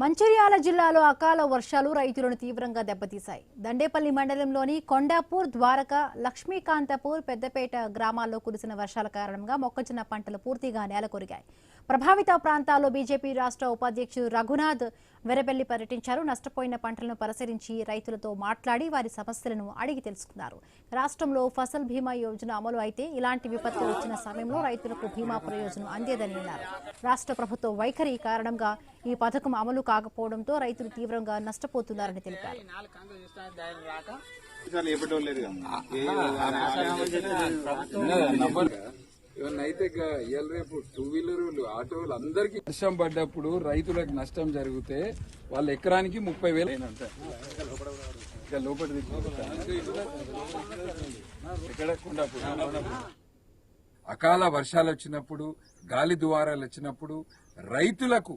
మంచిర్యాల జిల్లాలో అకాల వర్షాలు రైతులను తీవ్రంగా దెబ్బతీశాయి. దండేపల్లి మండలంలోని కొండాపూర్, ద్వారక, లక్ష్మీకాంతపూర్, పెద్దపేట గ్రామాల్లో కురిసిన వర్షాల కారణంగా మొక్కజొన్న పంటలు పూర్తిగా నేలకొరిగాయి. ప్రభావిత ప్రాంతాల్లో బీజేపీ రాష్ట్ర ఉపాధ్యక్షుడు రఘునాథ్ వెరబెల్లి పర్యటించారు. నష్టపోయిన పంటలను పరిశీలించి రైతులతో మాట్లాడి వారి సమస్యలను అడిగి తెలుసుకున్నారు. రాష్ట్రంలో ఫసల్ బీమా యోజన అమలు అయితే ఇలాంటి విపత్తులు వచ్చిన సమయంలో రైతులకు బీమా ప్రయోజనం అందేదని అన్నారు. రాష్ట్ర ప్రభుత్వ వైఖరి కారణంగా ఈ పథకం అమలు కాకపోవడంతో రైతులు తీవ్రంగా నష్టపోతున్నారని తెలిపారు. అయితే రేపు 2 వీలర్లు ఆటోలు అందరికి వర్షం పడ్డప్పుడు రైతులకు నష్టం జరిగితే వాళ్ళ ఎకరానికి 30,000 లోపలి అకాల వర్షాలు వచ్చినప్పుడు, గాలి దువారాలు వచ్చినప్పుడు రైతులకు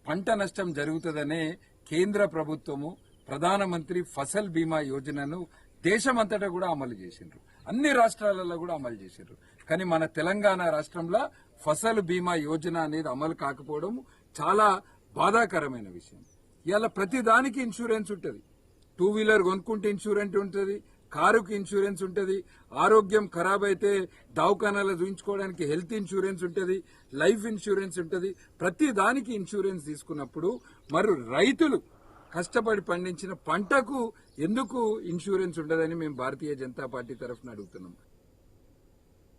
పంట నష్టం జరుగుతుందనే కేంద్ర ప్రభుత్వము ప్రధానమంత్రి ఫసల్ బీమా యోజనను దేశమంతటా కూడా అమలు చేసిండ్రు. అన్ని రాష్ట్రాలలో కూడా అమలు చేసిండ్రు. కానీ మన తెలంగాణ రాష్ట్రంలో ఫసల్ బీమా యోజన అనేది అమలు కాకపోవడం చాలా బాధాకరమైన విషయం. ఇవాళ ప్రతి దానికి ఇన్సూరెన్స్ ఉంటుంది. 2 వీలర్ కొనుక్కుంటే ఇన్సూరెన్స్ ఉంటుంది, కారుకి ఇన్సూరెన్స్ ఉంటుంది, ఆరోగ్యం ఖరాబ్ అయితే దవాఖానాలో చూయించుకోవడానికి హెల్త్ ఇన్సూరెన్స్ ఉంటుంది, లైఫ్ ఇన్సూరెన్స్ ఉంటుంది. ప్రతి దానికి ఇన్సూరెన్స్ తీసుకున్నప్పుడు మరి రైతులు కష్టపడి పండించిన పంటకు ఎందుకు ఇన్సూరెన్స్ ఉండదని మేము భారతీయ జనతా పార్టీ తరఫున అడుగుతున్నాం.